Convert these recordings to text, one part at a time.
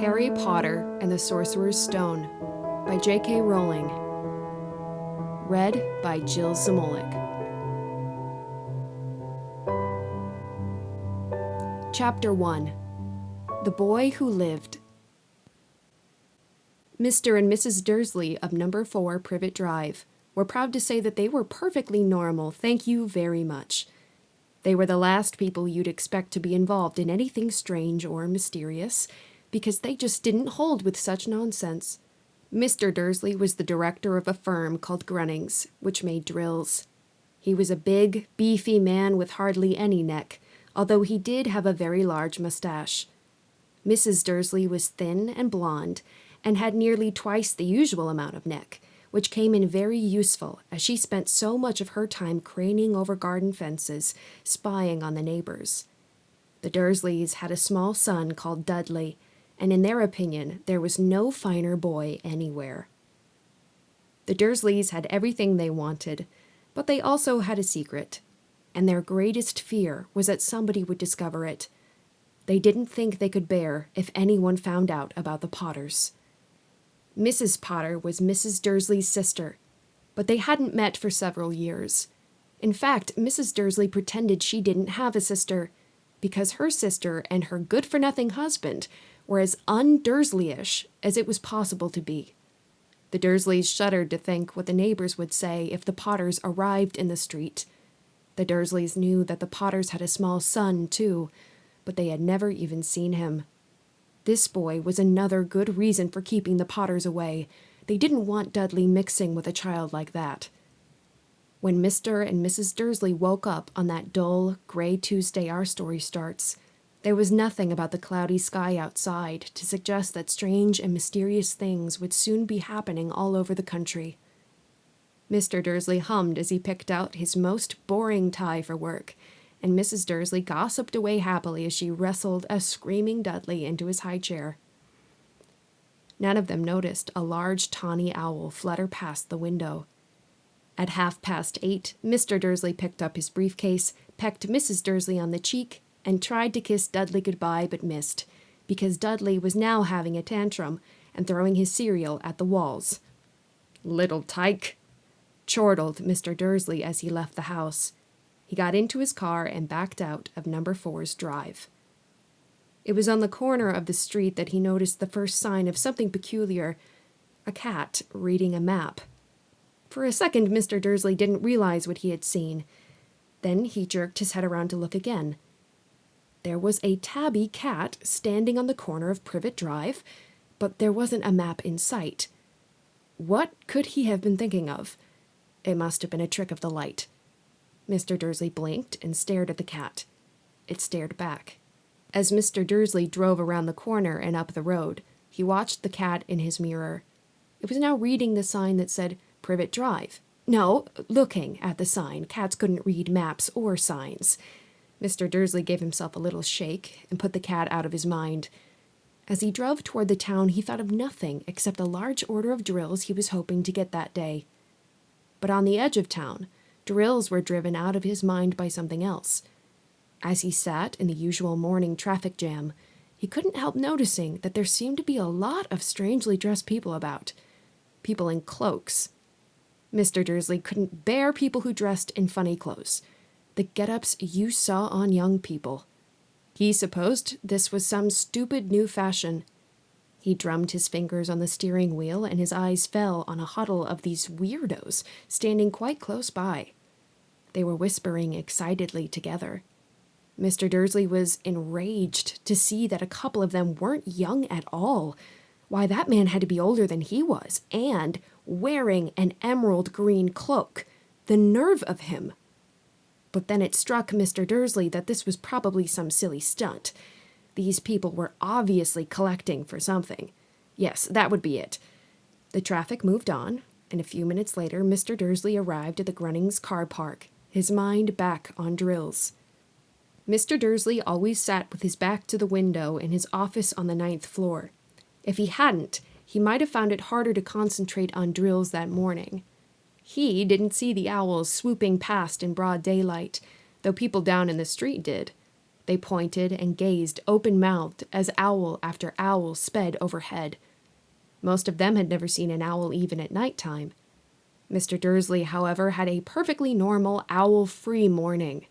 Harry Potter and the Sorcerer's Stone by J.K. Rowling. Read by Jill Zamolik. Chapter 1. The Boy Who Lived. Mr. and Mrs. Dursley of No. 4 Privet Drive were proud to say that they were perfectly normal, thank you very much. They were the last people you'd expect to be involved in anything strange or mysterious, because they just didn't hold with such nonsense. Mr. Dursley was the director of a firm called Grunnings, which made drills. He was a big, beefy man with hardly any neck, although he did have a very large mustache. Mrs. Dursley was thin and blonde, and had nearly twice the usual amount of neck, which came in very useful, as she spent so much of her time craning over garden fences, spying on the neighbors. The Dursleys had a small son called Dudley, and in their opinion, there was no finer boy anywhere. The Dursleys had everything they wanted, but they also had a secret, and their greatest fear was that somebody would discover it. They didn't think they could bear if anyone found out about the Potters. Mrs. Potter was Mrs. Dursley's sister, but they hadn't met for several years. In fact, Mrs. Dursley pretended she didn't have a sister, because her sister and her good-for-nothing husband were as un-Dursleyish as it was possible to be. The Dursleys shuddered to think what the neighbors would say if the Potters arrived in the street. The Dursleys knew that the Potters had a small son, too, but they had never even seen him. This boy was another good reason for keeping the Potters away. They didn't want Dudley mixing with a child like that. When Mr. and Mrs. Dursley woke up on that dull, gray Tuesday our story starts, there was nothing about the cloudy sky outside to suggest that strange and mysterious things would soon be happening all over the country. Mr. Dursley hummed as he picked out his most boring tie for work, and Mrs. Dursley gossiped away happily as she wrestled a screaming Dudley into his high chair. None of them noticed a large tawny owl flutter past the window. At 8:30, Mr. Dursley picked up his briefcase, pecked Mrs. Dursley on the cheek, and tried to kiss Dudley goodbye but missed, because Dudley was now having a tantrum and throwing his cereal at the walls. "Little tyke," chortled Mr. Dursley as he left the house. He got into his car and backed out of No. 4's drive. It was on the corner of the street that he noticed the first sign of something peculiar, a cat reading a map. For a second, Mr. Dursley didn't realize what he had seen. Then he jerked his head around to look again. There was a tabby cat standing on the corner of Privet Drive, but there wasn't a map in sight. What could he have been thinking of? It must have been a trick of the light. Mr. Dursley blinked and stared at the cat. It stared back. As Mr. Dursley drove around the corner and up the road, he watched the cat in his mirror. It was now reading the sign that said Privet Drive. No, looking at the sign. Cats couldn't read maps or signs. Mr. Dursley gave himself a little shake and put the cat out of his mind. As he drove toward the town, he thought of nothing except a large order of drills he was hoping to get that day. But on the edge of town, drills were driven out of his mind by something else. As he sat in the usual morning traffic jam, he couldn't help noticing that there seemed to be a lot of strangely dressed people about. People in cloaks. Mr. Dursley couldn't bear people who dressed in funny clothes. The get-ups you saw on young people. He supposed this was some stupid new fashion. He drummed his fingers on the steering wheel, and his eyes fell on a huddle of these weirdos standing quite close by. They were whispering excitedly together. Mr. Dursley was enraged to see that a couple of them weren't young at all. Why, that man had to be older than he was, and wearing an emerald green cloak. The nerve of him! But then it struck Mr. Dursley that this was probably some silly stunt. These people were obviously collecting for something. Yes, that would be it. The traffic moved on, and a few minutes later Mr. Dursley arrived at the Grunnings car park, his mind back on drills. Mr. Dursley always sat with his back to the window in his office on the 9th floor. If he hadn't, he might have found it harder to concentrate on drills that morning. He didn't see the owls swooping past in broad daylight, though people down in the street did. They pointed and gazed open-mouthed as owl after owl sped overhead. Most of them had never seen an owl even at night time. Mr. Dursley, however, had a perfectly normal owl-free morning.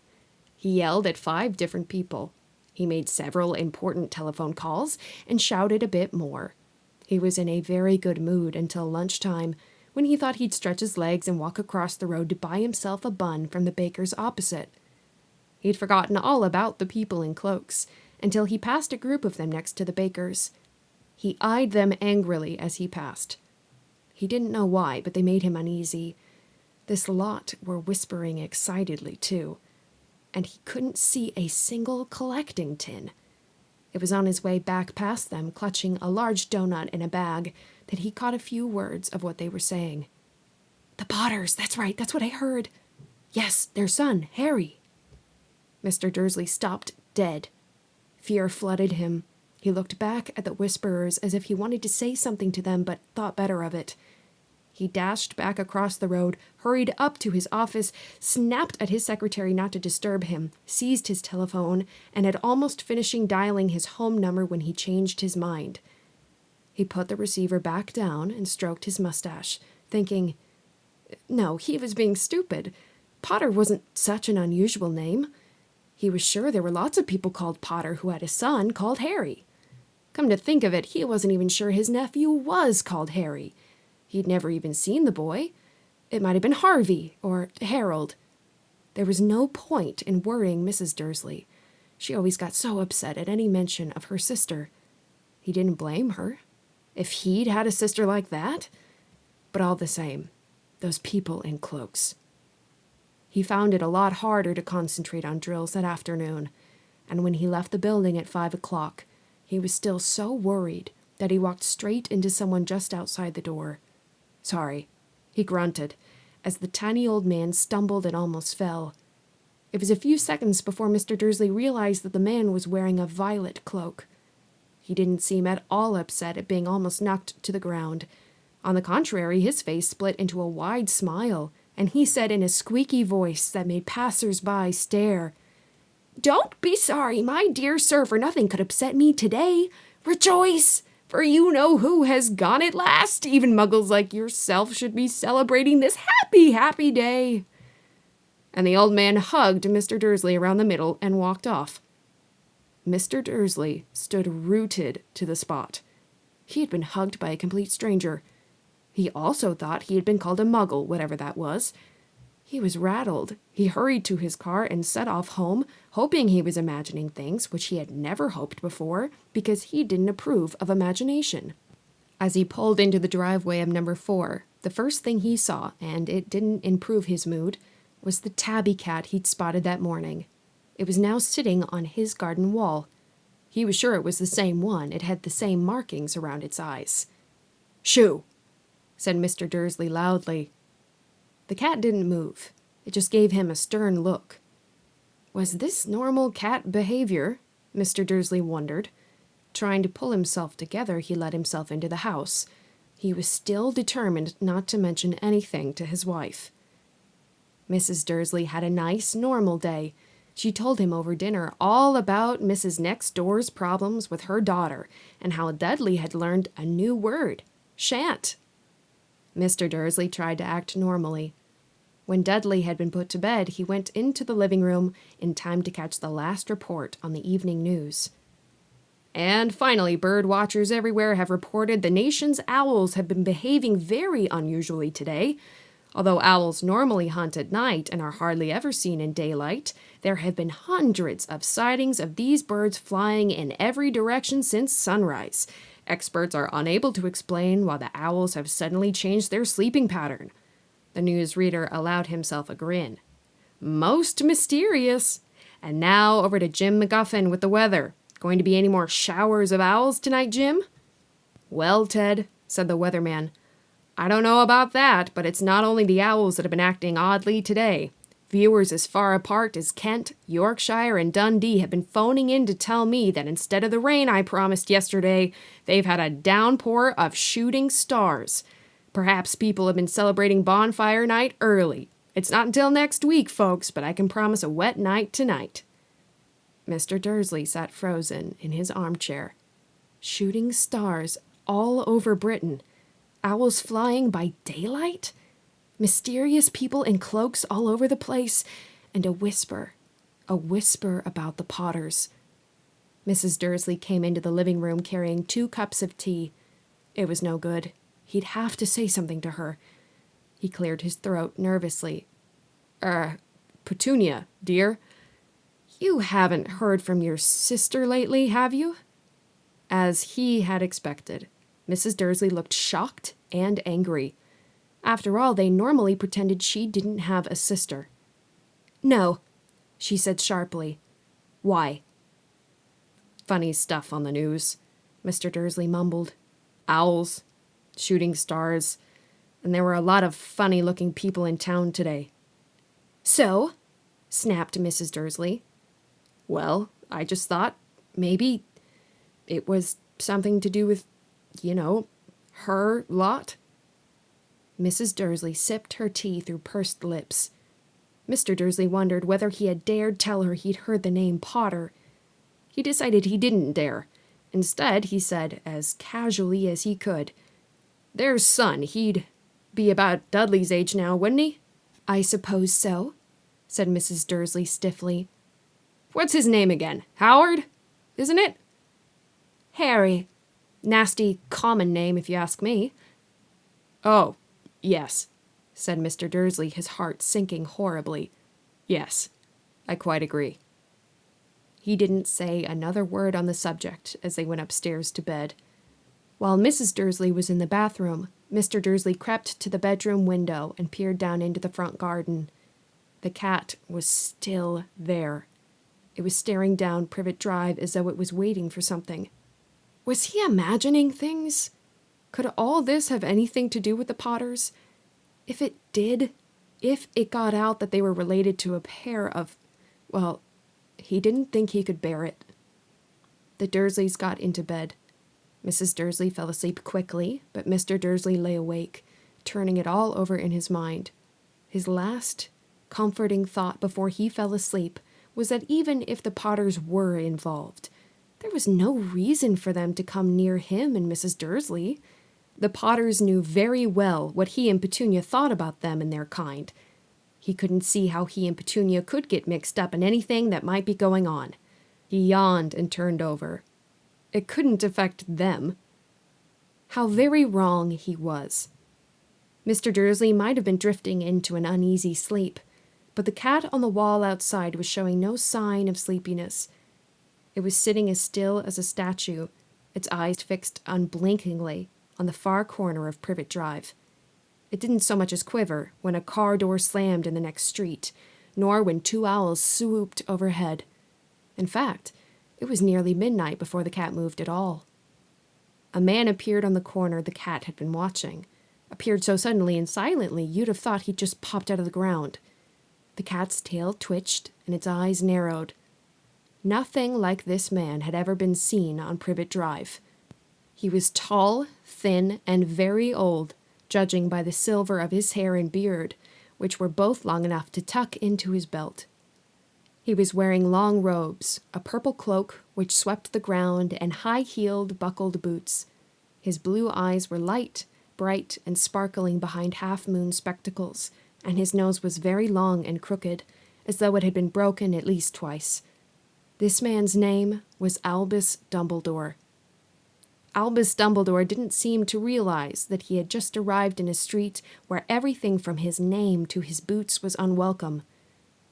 He yelled at 5 different people. He made several important telephone calls and shouted a bit more. He was in a very good mood until lunchtime, when he thought he'd stretch his legs and walk across the road to buy himself a bun from the baker's opposite. He'd forgotten all about the people in cloaks until he passed a group of them next to the baker's. He eyed them angrily as he passed. He didn't know why, but they made him uneasy. This lot were whispering excitedly, too, and he couldn't see a single collecting tin. It was on his way back past them, clutching a large donut in a bag, that he caught a few words of what they were saying. "The Potters, that's right, that's what I heard. Yes, their son, Harry." Mr. Dursley stopped dead. Fear flooded him. He looked back at the whisperers as if he wanted to say something to them, but thought better of it. He dashed back across the road, hurried up to his office, snapped at his secretary not to disturb him, seized his telephone, and had almost finishing dialing his home number when he changed his mind. He put the receiver back down and stroked his mustache, thinking, no, he was being stupid. Potter wasn't such an unusual name. He was sure there were lots of people called Potter who had a son called Harry. Come to think of it, he wasn't even sure his nephew was called Harry. He'd never even seen the boy. It might have been Harvey or Harold. There was no point in worrying Mrs. Dursley. She always got so upset at any mention of her sister. He didn't blame her. If he'd had a sister like that. But all the same, those people in cloaks. He found it a lot harder to concentrate on drills that afternoon, and when he left the building at 5 o'clock, he was still so worried that he walked straight into someone just outside the door. "Sorry," he grunted, as the tiny old man stumbled and almost fell. It was a few seconds before Mr. Dursley realized that the man was wearing a violet cloak. He didn't seem at all upset at being almost knocked to the ground. On the contrary, his face split into a wide smile, and he said in a squeaky voice that made passers-by stare, "Don't be sorry, my dear sir, for nothing could upset me today. Rejoice, for you know who has gone at last. Even muggles like yourself should be celebrating this happy, happy day." And the old man hugged Mr. Dursley around the middle and walked off. Mr. Dursley stood rooted to the spot. He had been hugged by a complete stranger. He also thought he had been called a muggle, whatever that was. He was rattled. He hurried to his car and set off home, hoping he was imagining things which he had never hoped before, because he didn't approve of imagination. As he pulled into the driveway of number 4, the first thing he saw, and it didn't improve his mood, was the tabby cat he'd spotted that morning. It was now sitting on his garden wall. He was sure it was the same one. It had the same markings around its eyes. "Shoo!" said Mr. Dursley loudly. The cat didn't move. It just gave him a stern look. Was this normal cat behavior? Mr. Dursley wondered. Trying to pull himself together, he let himself into the house. He was still determined not to mention anything to his wife. Mrs. Dursley had a nice, normal day. She told him over dinner all about Mrs. Next Door's problems with her daughter and how Dudley had learned a new word, shan't. Mr. Dursley tried to act normally. When Dudley had been put to bed, he went into the living room in time to catch the last report on the evening news. And finally, bird watchers everywhere have reported the nation's owls have been behaving very unusually today. Although owls normally hunt at night and are hardly ever seen in daylight, there have been hundreds of sightings of these birds flying in every direction since sunrise. Experts are unable to explain why the owls have suddenly changed their sleeping pattern. The newsreader allowed himself a grin. Most mysterious. And now over to Jim McGuffin with the weather. Going to be any more showers of owls tonight, Jim? "Well, Ted," said the weatherman, "I don't know about that, but it's not only the owls that have been acting oddly today. Viewers as far apart as Kent, Yorkshire, and Dundee have been phoning in to tell me that instead of the rain I promised yesterday, they've had a downpour of shooting stars. Perhaps people have been celebrating bonfire night early. It's not until next week, folks, but I can promise a wet night tonight." Mr. Dursley sat frozen in his armchair. Shooting stars all over Britain. Owls flying by daylight? Mysterious people in cloaks all over the place, and a whisper about the Potters. Mrs. Dursley came into the living room carrying 2 cups of tea. It was no good. He'd have to say something to her. He cleared his throat nervously. Petunia, dear, you haven't heard from your sister lately, have you? As he had expected, Mrs. Dursley looked shocked and angry. After all, they normally pretended she didn't have a sister. No, she said sharply. Why? Funny stuff on the news, Mr. Dursley mumbled. Owls, shooting stars, and there were a lot of funny-looking people in town today. So? Snapped Mrs. Dursley. Well, I just thought maybe it was something to do with, her lot. Mrs. Dursley sipped her tea through pursed lips. Mr. Dursley wondered whether he had dared tell her he'd heard the name Potter. He decided he didn't dare. Instead, he said, as casually as he could, Their son, he'd be about Dudley's age now, wouldn't he? I suppose so, said Mrs. Dursley stiffly. What's his name again? Howard? Isn't it? Harry. Nasty common name, if you ask me. Oh, yes, said Mr. Dursley, his heart sinking horribly. Yes, I quite agree. He didn't say another word on the subject as they went upstairs to bed. While Mrs. Dursley was in the bathroom, Mr. Dursley crept to the bedroom window and peered down into the front garden. The cat was still there. It was staring down Privet Drive as though it was waiting for something. Was he imagining things? Could all this have anything to do with the Potters? If it did, if it got out that they were related to a pair of, well, he didn't think he could bear it. The Dursleys got into bed. Mrs. Dursley fell asleep quickly, but Mr. Dursley lay awake, turning it all over in his mind. His last comforting thought before he fell asleep was that even if the Potters were involved, there was no reason for them to come near him and Mrs. Dursley. The Potters knew very well what he and Petunia thought about them and their kind. He couldn't see how he and Petunia could get mixed up in anything that might be going on. He yawned and turned over. It couldn't affect them. How very wrong he was. Mr. Dursley might have been drifting into an uneasy sleep, but the cat on the wall outside was showing no sign of sleepiness. It was sitting as still as a statue, its eyes fixed unblinkingly on the far corner of Privet Drive. It didn't so much as quiver when a car door slammed in the next street, nor when 2 owls swooped overhead. In fact, it was nearly midnight before the cat moved at all. A man appeared on the corner the cat had been watching. Appeared so suddenly and silently you'd have thought he'd just popped out of the ground. The cat's tail twitched and its eyes narrowed. Nothing like this man had ever been seen on Privet Drive. He was tall, thin, and very old, judging by the silver of his hair and beard, which were both long enough to tuck into his belt. He was wearing long robes, a purple cloak which swept the ground, and high-heeled, buckled boots. His blue eyes were light, bright, and sparkling behind half-moon spectacles, and his nose was very long and crooked, as though it had been broken at least twice. This man's name was Albus Dumbledore. Albus Dumbledore didn't seem to realize that he had just arrived in a street where everything from his name to his boots was unwelcome.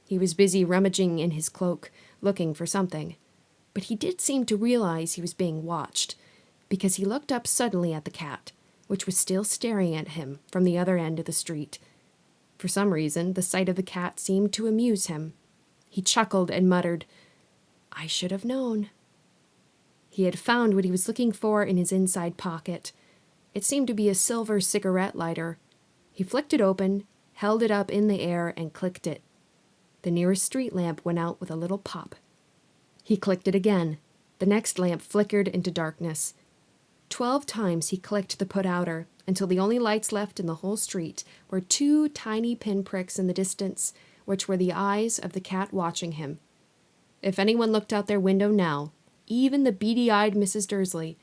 He was busy rummaging in his cloak, looking for something. But he did seem to realize he was being watched, because he looked up suddenly at the cat, which was still staring at him from the other end of the street. For some reason, the sight of the cat seemed to amuse him. He chuckled and muttered, "I should have known." He had found what he was looking for in his inside pocket. It seemed to be a silver cigarette lighter. He flicked it open, held it up in the air, and clicked it. The nearest street lamp went out with a little pop. He clicked it again. The next lamp flickered into darkness. 12 times he clicked the put-outer, until the only lights left in the whole street were 2 tiny pinpricks in the distance, which were the eyes of the cat watching him. If anyone looked out their window now, even the beady-eyed Mrs. Dursley,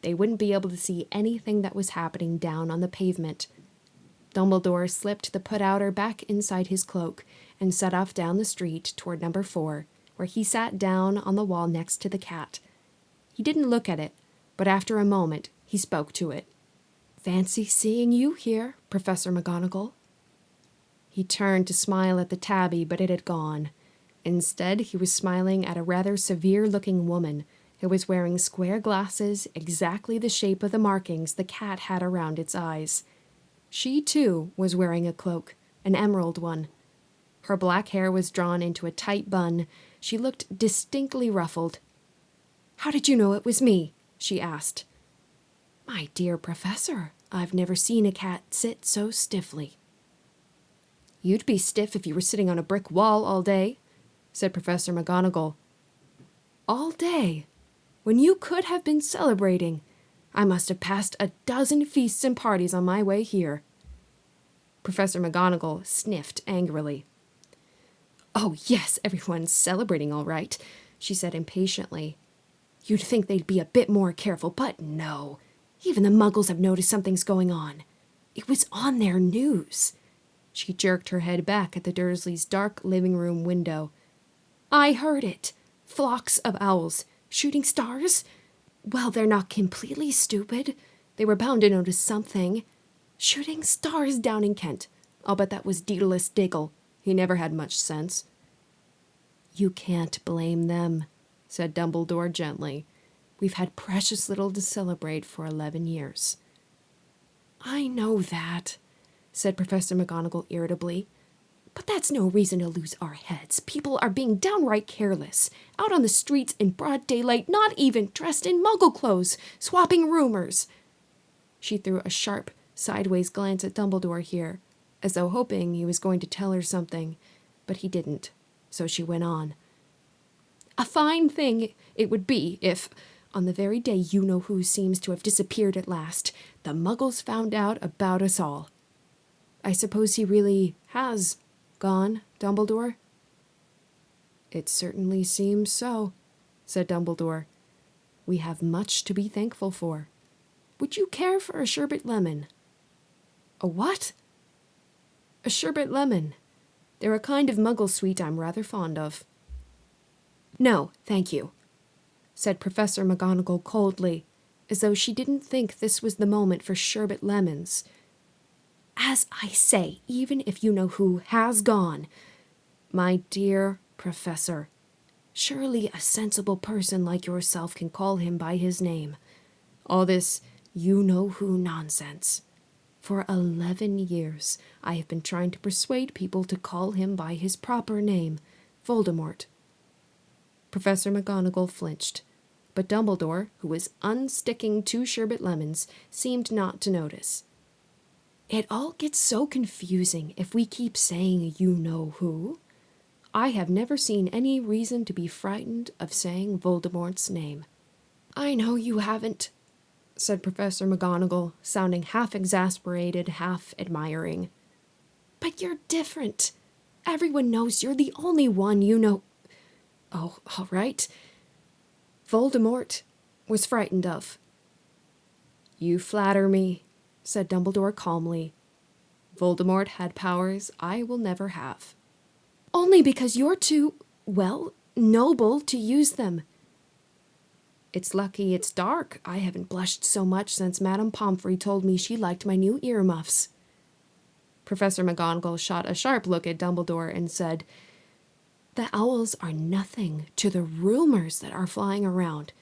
they wouldn't be able to see anything that was happening down on the pavement. Dumbledore slipped the put-outer back inside his cloak and set off down the street toward number 4, where he sat down on the wall next to the cat. He didn't look at it, but after a moment he spoke to it. "Fancy seeing you here, Professor McGonagall." He turned to smile at the tabby, but it had gone. Instead, he was smiling at a rather severe-looking woman who was wearing square glasses exactly the shape of the markings the cat had around its eyes. She, too, was wearing a cloak, an emerald one. Her black hair was drawn into a tight bun. She looked distinctly ruffled. "How did you know it was me?" she asked. "My dear Professor, I've never seen a cat sit so stiffly." "You'd be stiff if you were sitting on a brick wall all day," said Professor McGonagall. "All day? When you could have been celebrating. I must have passed a dozen feasts and parties on my way here." Professor McGonagall sniffed angrily. "Oh, yes, everyone's celebrating all right," she said impatiently. "You'd think they'd be a bit more careful, but no. Even the Muggles have noticed something's going on. It was on their news." She jerked her head back at the Dursleys' dark living room window. "I heard it. Flocks of owls. Shooting stars? Well, they're not completely stupid. They were bound to notice something. Shooting stars down in Kent. I'll bet that was Daedalus Diggle. He never had much sense." "You can't blame them," said Dumbledore gently. "We've had precious little to celebrate for 11 years. "I know that," said Professor McGonagall irritably. "But that's no reason to lose our heads. People are being downright careless, out on the streets in broad daylight, not even dressed in Muggle clothes, swapping rumors." She threw a sharp, sideways glance at Dumbledore here, as though hoping he was going to tell her something, but he didn't, so she went on. "A fine thing it would be if, on the very day you-know-who seems to have disappeared at last, the Muggles found out about us all. I suppose he really has gone, Dumbledore?" "It certainly seems so," said Dumbledore. "We have much to be thankful for. Would you care for a sherbet lemon?" "A what?" "A sherbet lemon. They're a kind of Muggle sweet I'm rather fond of." "No, thank you," said Professor McGonagall coldly, as though she didn't think this was the moment for sherbet lemons. "As I say, even if you-know-who has gone, my dear Professor, surely a sensible person like yourself can call him by his name. All this you-know-who nonsense. For 11 years, I have been trying to persuade people to call him by his proper name, Voldemort." Professor McGonagall flinched, but Dumbledore, who was unsticking 2 sherbet lemons, seemed not to notice. "It all gets so confusing if we keep saying you-know-who. I have never seen any reason to be frightened of saying Voldemort's name." "I know you haven't," said Professor McGonagall, sounding half exasperated, half admiring. "But you're different. Everyone knows you're the only one you know—" "Oh, all right. Voldemort was frightened of." "You flatter me," said Dumbledore calmly. "Voldemort had powers I will never have." "Only because you're too, well, noble to use them." "It's lucky it's dark. I haven't blushed so much since Madame Pomfrey told me she liked my new earmuffs." Professor McGonagall shot a sharp look at Dumbledore and said, "The owls are nothing to the rumors that are flying around.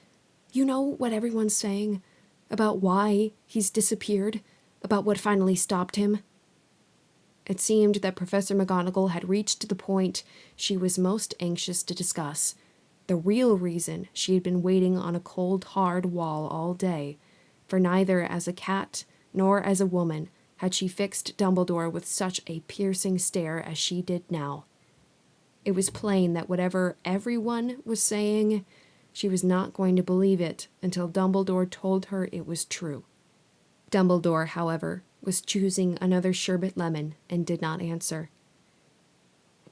You know what everyone's saying about why he's disappeared, about what finally stopped him?" It seemed that Professor McGonagall had reached the point she was most anxious to discuss, the real reason she had been waiting on a cold, hard wall all day, for neither as a cat nor as a woman had she fixed Dumbledore with such a piercing stare as she did now. It was plain that whatever everyone was saying, she was not going to believe it until Dumbledore told her it was true. Dumbledore, however, was choosing another sherbet lemon and did not answer.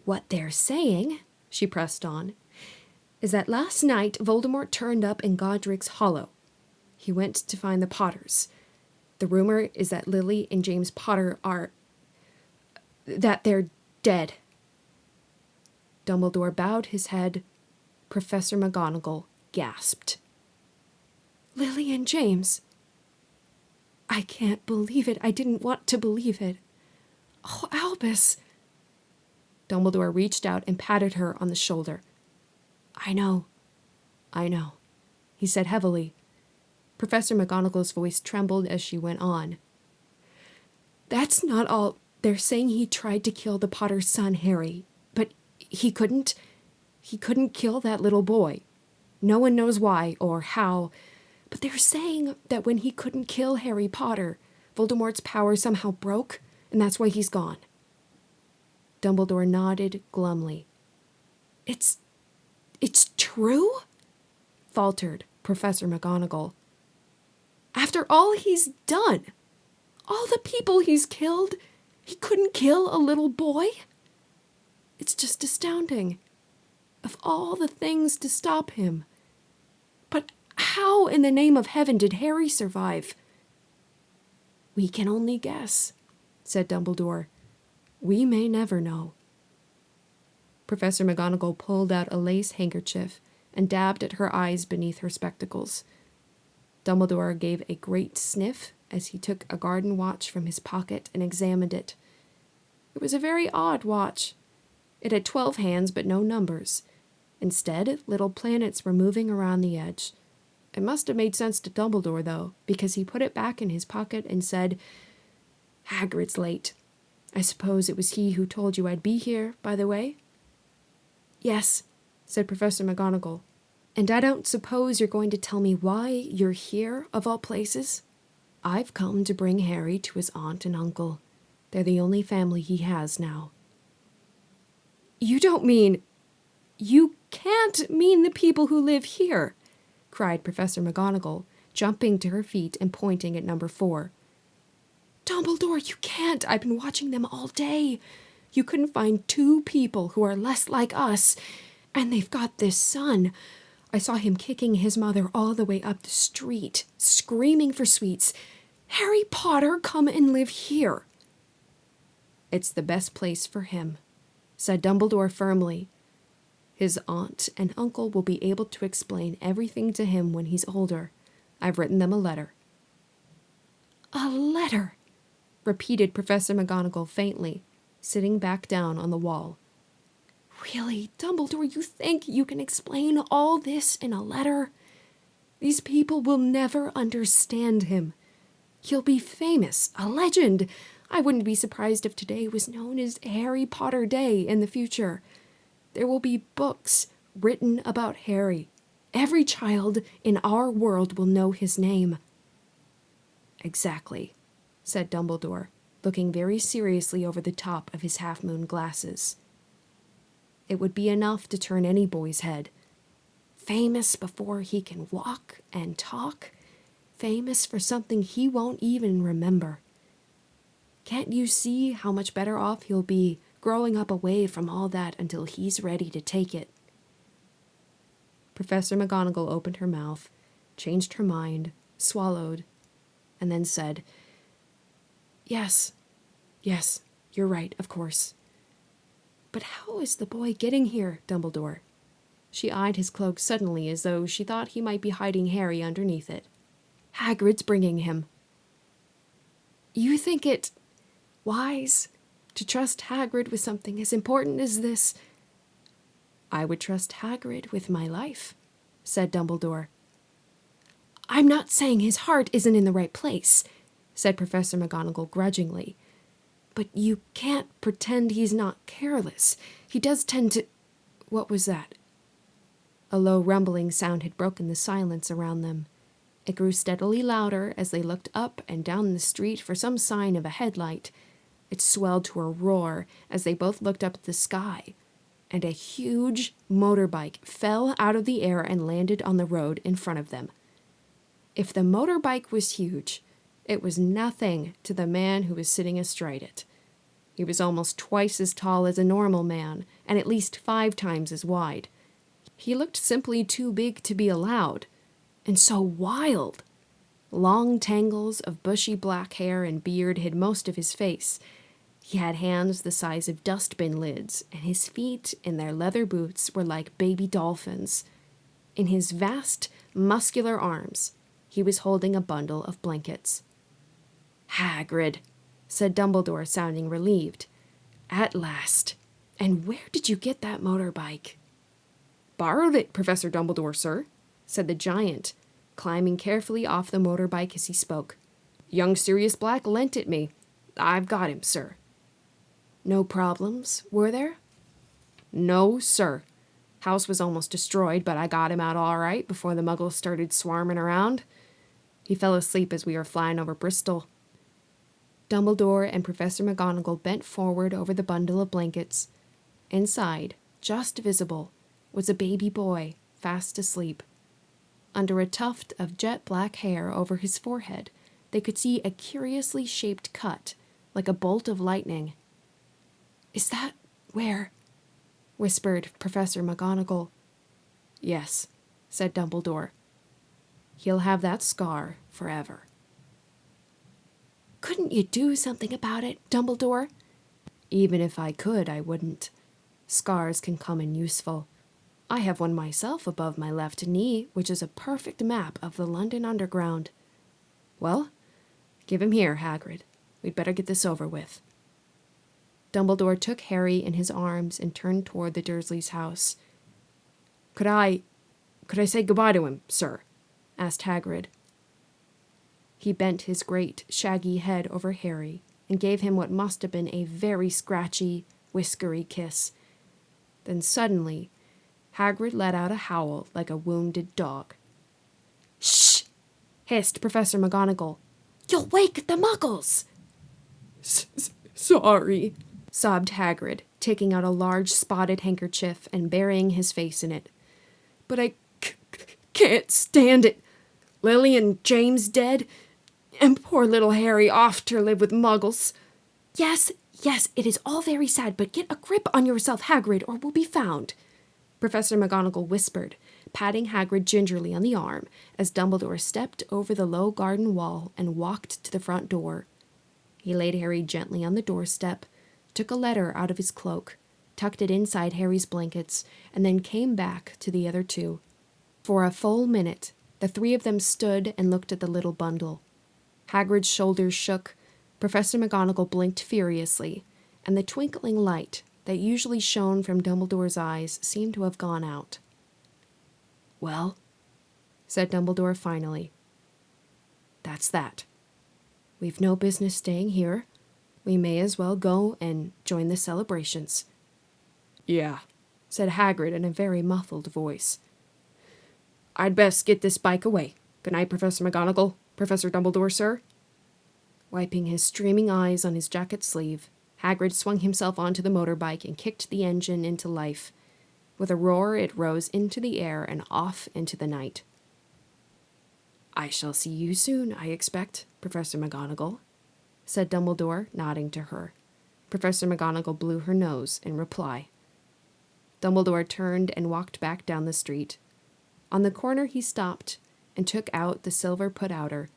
"What they're saying," she pressed on, is that last night Voldemort turned up in Godric's Hollow. He went to find the Potters. The rumor is that Lily and James Potter that they're dead. Dumbledore bowed his head. Professor McGonagall gasped. Lily and James. I can't believe it. I didn't want to believe it. Oh, Albus. Dumbledore reached out and patted her on the shoulder. I know, he said heavily. Professor McGonagall's voice trembled as she went on. That's not all. They're saying he tried to kill the Potter's son, Harry, but he couldn't. He couldn't kill that little boy. No one knows why or how, but they're saying that when he couldn't kill Harry Potter, Voldemort's power somehow broke, and that's why he's gone. Dumbledore nodded glumly. It's true? Faltered Professor McGonagall. After all he's done, all the people he's killed, he couldn't kill a little boy? It's just astounding. Of all the things to stop him. But how in the name of heaven did Harry survive? We can only guess, said Dumbledore. We may never know. Professor McGonagall pulled out a lace handkerchief and dabbed at her eyes beneath her spectacles. Dumbledore gave a great sniff as he took a garden watch from his pocket and examined it. It was a very odd watch. It had 12 hands but no numbers. Instead, little planets were moving around the edge. It must have made sense to Dumbledore, though, because he put it back in his pocket and said, Hagrid's late. I suppose it was he who told you I'd be here, by the way? Yes, said Professor McGonagall. And I don't suppose you're going to tell me why you're here, of all places? I've come to bring Harry to his aunt and uncle. They're the only family he has now. You don't mean... You can't mean the people who live here, cried Professor McGonagall, jumping to her feet and pointing at number 4. Dumbledore, you can't. I've been watching them all day. You couldn't find 2 people who are less like us. And they've got this son. I saw him kicking his mother all the way up the street, screaming for sweets. Harry Potter, come and live here. It's the best place for him, said Dumbledore firmly. His aunt and uncle will be able to explain everything to him when he's older. I've written them a letter. A letter, repeated Professor McGonagall faintly, sitting back down on the wall. Really, Dumbledore, you think you can explain all this in a letter? These people will never understand him. He'll be famous, a legend. I wouldn't be surprised if today was known as Harry Potter Day in the future. There will be books written about Harry. Every child in our world will know his name. Exactly, said Dumbledore, looking very seriously over the top of his half-moon glasses. It would be enough to turn any boy's head. Famous before he can walk and talk. Famous for something he won't even remember. Can't you see how much better off he'll be growing up away from all that until he's ready to take it? Professor McGonagall opened her mouth, changed her mind, swallowed, and then said, Yes, you're right, of course. But how is the boy getting here, Dumbledore? She eyed his cloak suddenly as though she thought he might be hiding Harry underneath it. Hagrid's bringing him. You think it wise to trust Hagrid with something as important as this? I would trust Hagrid with my life, said Dumbledore. I'm not saying his heart isn't in the right place, said Professor McGonagall grudgingly. But you can't pretend he's not careless. He does tend to... What was that? A low rumbling sound had broken the silence around them. It grew steadily louder as they looked up and down the street for some sign of a headlight. It swelled to a roar as they both looked up at the sky, and a huge motorbike fell out of the air and landed on the road in front of them. If the motorbike was huge, it was nothing to the man who was sitting astride it. He was almost twice as tall as a normal man, and at least 5 times as wide. He looked simply too big to be allowed, and so wild. Long tangles of bushy black hair and beard hid most of his face. He had hands the size of dustbin lids, and his feet in their leather boots were like baby dolphins. In his vast, muscular arms, he was holding a bundle of blankets. "Hagrid," said Dumbledore, sounding relieved. "At last. And where did you get that motorbike?" "Borrowed it, Professor Dumbledore, sir," said the giant, climbing carefully off the motorbike as he spoke. "Young Sirius Black lent it me. I've got him, sir." "No problems, were there?" "No, sir. House was almost destroyed, but I got him out all right before the muggles started swarming around. He fell asleep as we were flying over Bristol." Dumbledore and Professor McGonagall bent forward over the bundle of blankets. Inside, just visible, was a baby boy, fast asleep. Under a tuft of jet-black hair over his forehead, they could see a curiously shaped cut, like a bolt of lightning. "Is that where?" whispered Professor McGonagall. "Yes," said Dumbledore. "He'll have that scar forever." "Couldn't you do something about it, Dumbledore?" "Even if I could, I wouldn't. Scars can come in useful. I have one myself above my left knee, which is a perfect map of the London Underground. Well, give him here, Hagrid. We'd better get this over with." Dumbledore took Harry in his arms and turned toward the Dursleys' house. Could I say goodbye to him, sir?" asked Hagrid. He bent his great, shaggy head over Harry and gave him what must have been a very scratchy, whiskery kiss. Then suddenly, Hagrid let out a howl like a wounded dog. "Shh!" hissed Professor McGonagall. "You'll wake the Muggles!" "Sorry," sobbed Hagrid, taking out a large spotted handkerchief and burying his face in it. "But I can't stand it. Lily and James dead, and poor little Harry off to live with Muggles." Yes, it is all very sad, but get a grip on yourself, Hagrid, or we'll be found," Professor McGonagall whispered, patting Hagrid gingerly on the arm as Dumbledore stepped over the low garden wall and walked to the front door. He laid Harry gently on the doorstep, took a letter out of his cloak, tucked it inside Harry's blankets, and then came back to the other two. For a full minute, the three of them stood and looked at the little bundle. Hagrid's shoulders shook, Professor McGonagall blinked furiously, and the twinkling light that usually shone from Dumbledore's eyes seemed to have gone out. "Well," said Dumbledore finally, "that's that. We've no business staying here. We may as well go and join the celebrations." "Yeah," said Hagrid in a very muffled voice. "I'd best get this bike away. Good night, Professor McGonagall. Professor Dumbledore, sir." Wiping his streaming eyes on his jacket sleeve, Hagrid swung himself onto the motorbike and kicked the engine into life. With a roar, it rose into the air and off into the night. "I shall see you soon, I expect, Professor McGonagall," said Dumbledore, nodding to her. Professor McGonagall blew her nose in reply. Dumbledore turned and walked back down the street. On the corner he stopped and took out the silver put-outer.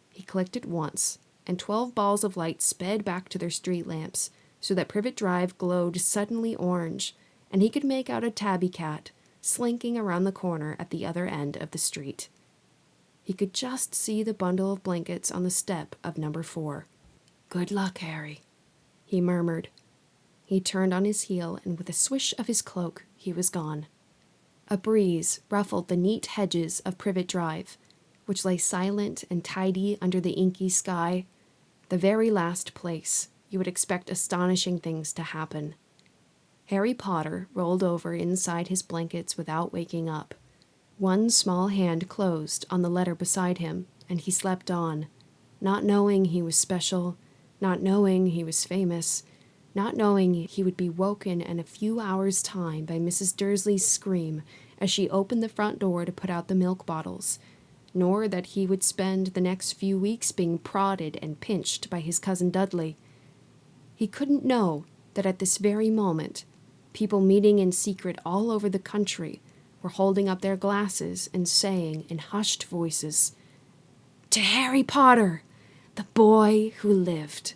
He clicked it once, and 12 balls of light sped back to their street lamps, so that Privet Drive glowed suddenly orange, and he could make out a tabby cat slinking around the corner at the other end of the street. He could just see the bundle of blankets on the step of number 4. "Good luck, Harry," he murmured. He turned on his heel, and with a swish of his cloak, he was gone. A breeze ruffled the neat hedges of Privet Drive, which lay silent and tidy under the inky sky, the very last place you would expect astonishing things to happen. Harry Potter rolled over inside his blankets without waking up. One small hand closed on the letter beside him, and he slept on, not knowing he was special, not knowing he was famous, not knowing he would be woken in a few hours' time by Mrs. Dursley's scream as she opened the front door to put out the milk bottles, nor that he would spend the next few weeks being prodded and pinched by his cousin Dudley. He couldn't know that at this very moment, people meeting in secret all over the country were were holding up their glasses and saying in hushed voices, "To Harry Potter, the boy who lived."